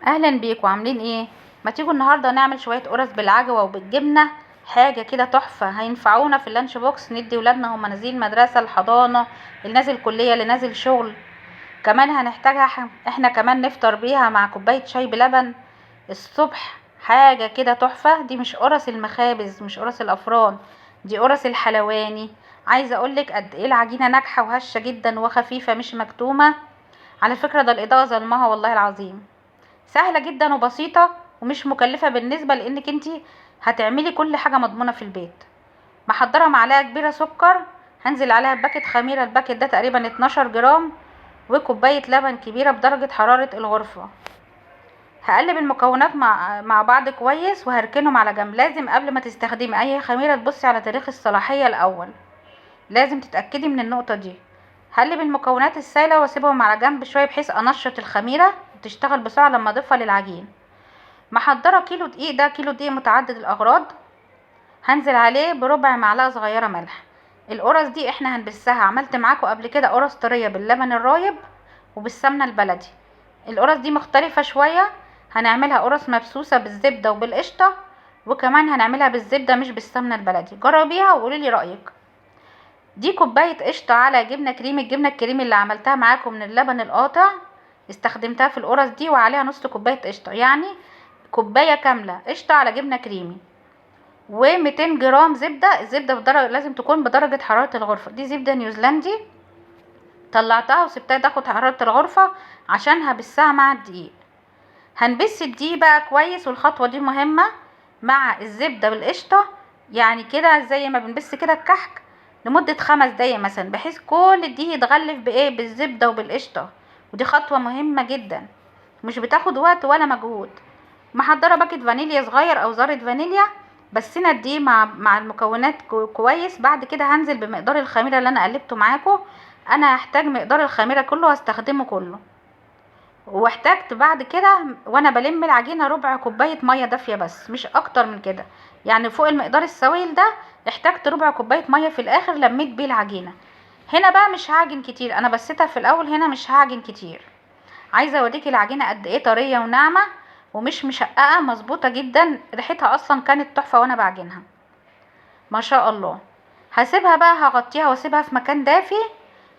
اهلا بيكم، عاملين ايه؟ ما تيجوا النهارده نعمل شويه قرص بالعجوه وبالجبنه. حاجه كده تحفه، هينفعونا في اللانش بوكس، ندي ولادنا هما نازلين مدرسه، الحضانه، اللي نازل كليه، اللي نازل شغل. كمان هنحتاجها احنا كمان نفطر بيها مع كوبايه شاي بلبن الصبح. حاجه كده تحفه. دي مش قرص المخابز، مش قرص الافران، دي قرص الحلواني. عايزه اقولك قد ايه العجينه ناجحه وهشه جدا وخفيفه، مش مكتومه. على فكره ده الاضاءه ظلمها والله العظيم. سهله جدا وبسيطه ومش مكلفه بالنسبه لانك انتي هتعملي كل حاجه مضمونه في البيت. محضره معلقه كبيره سكر، هنزل عليها بباكت خميره، الباكت ده تقريبا 12 جرام، وكوبايه لبن كبيره بدرجه حراره الغرفه. هقلب المكونات مع بعض كويس وهركنهم على جنب. لازم قبل ما تستخدمي اي خميره تبصي على تاريخ الصلاحيه الاول، لازم تتاكدي من النقطه دي. هقلب المكونات السائله واسيبهم على جنب شويه بحيث انشط الخميره وتشتغل بسرعه لما اضيفها للعجين. محضره كيلو دقيق، ده كيلو دقيق متعدد الاغراض، هنزل عليه بربع معلقه صغيره ملح. القرص دي احنا هنبسها، عملت معاكم قبل كده قرص طريه باللبن الرايب وبالسمنه البلدي. القرص دي مختلفه شويه، هنعملها قرص مبسوسه بالزبده وبالقشطه، وكمان هنعملها بالزبده مش بالسمنه البلدي. جربيها وقولي لي رايك. دي كوبايه قشطه على جبنه كريمي. الجبنه الكريمي اللي عملتها معاكم من اللبن القاطع استخدمتها في القرص دي، وعليها نص كوبايه قشطه، يعني كوبايه كامله قشطه على جبنه كريمي. و200 جرام زبده. الزبده بدرجه لازم تكون بدرجه حراره الغرفه. دي زبده نيوزيلندي، طلعتها وسبتها تاخد حراره الغرفه عشان هبسها مع الدقيق. هنبس الدقيق بقى كويس، والخطوه دي مهمه مع الزبده بالقشطه، يعني كده زي ما بنبس كده الكحك لمده 5 دقايق مثلا، بحيث كل الدقيق يتغلف بايه، بالزبده وبالقشطه. ودي خطوه مهمه جدا، مش بتاخد وقت ولا مجهود. محضره باكت فانيليا صغير او ذره فانيليا، بسينا الدقيق مع المكونات كويس. بعد كده هنزل بمقدار الخميره اللي انا قلبته معاكم. انا هحتاج مقدار الخميره كله، هستخدمه كله. واحتاجت بعد كده وانا بلم العجينه ربع كوبايه ميه دافيه بس، مش اكتر من كده. يعني فوق المقدار السوائل ده احتاجت ربع كوبايه ميه في الاخر لميت بيه العجينه. هنا بقى مش هعجن كتير، انا بسيتها في الاول، هنا مش هعجن كتير. عايزه اوريكي العجينه قد ايه طريه وناعمه ومش مشققه، مظبوطه جدا. ريحتها اصلا كانت تحفه وانا بعجنها ما شاء الله. هسيبها بقى، هغطيها واسيبها في مكان دافي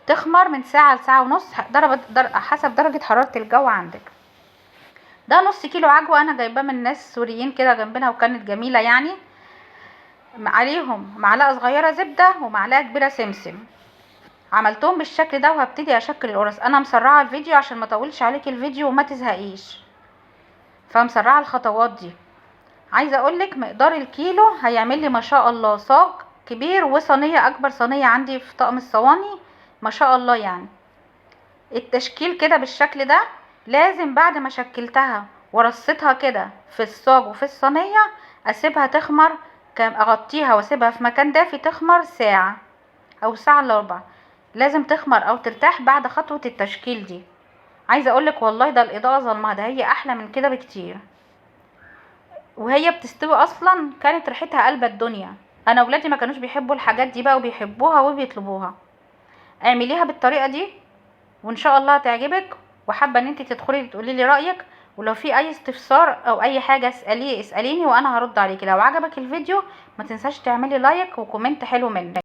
تخمر من ساعه لساعه ونص، حسب درجه حراره الجو عندك. ده نص كيلو عجوه انا جايباه من ناس سوريين كده جنبنا، وكانت جميله يعني. عليهم معلقه صغيره زبده ومعلقه كبيره سمسم. عملتهم بالشكل ده وهبتدي اشكل القرص. انا مسرعه الفيديو عشان ما اطولش عليكي الفيديو وما تزهقيش، فمسرعه الخطوات دي. عايزه اقولك مقدار الكيلو هيعمل لي ما شاء الله صاج كبير، وصينيه اكبر صينيه عندي في طقم الصواني ما شاء الله. يعني التشكيل كده بالشكل ده. لازم بعد ما شكلتها ورصيتها كده في الصاج وفي الصينيه اسيبها تخمر، اغطيها واسيبها في مكان دافي تخمر ساعه او ساعه الا ربع. لازم تخمر او ترتاح بعد خطوه التشكيل دي. عايزه اقولك والله ده الاضاءه ظلمها، ده هي احلى من كده بكتير. وهي بتستوي اصلا كانت ريحتها قلب الدنيا. انا ولادي ما كانوش بيحبوا الحاجات دي بقى، وبيحبوها وبيطلبوها. اعمليها بالطريقه دي وان شاء الله تعجبك. وحابه ان انت تدخلي تقولي لي رايك، ولو في اي استفسار او اي حاجه اساليني وانا هرد عليكي. لو عجبك الفيديو ما تنساش تعملي لايك وكومنت حلو منك.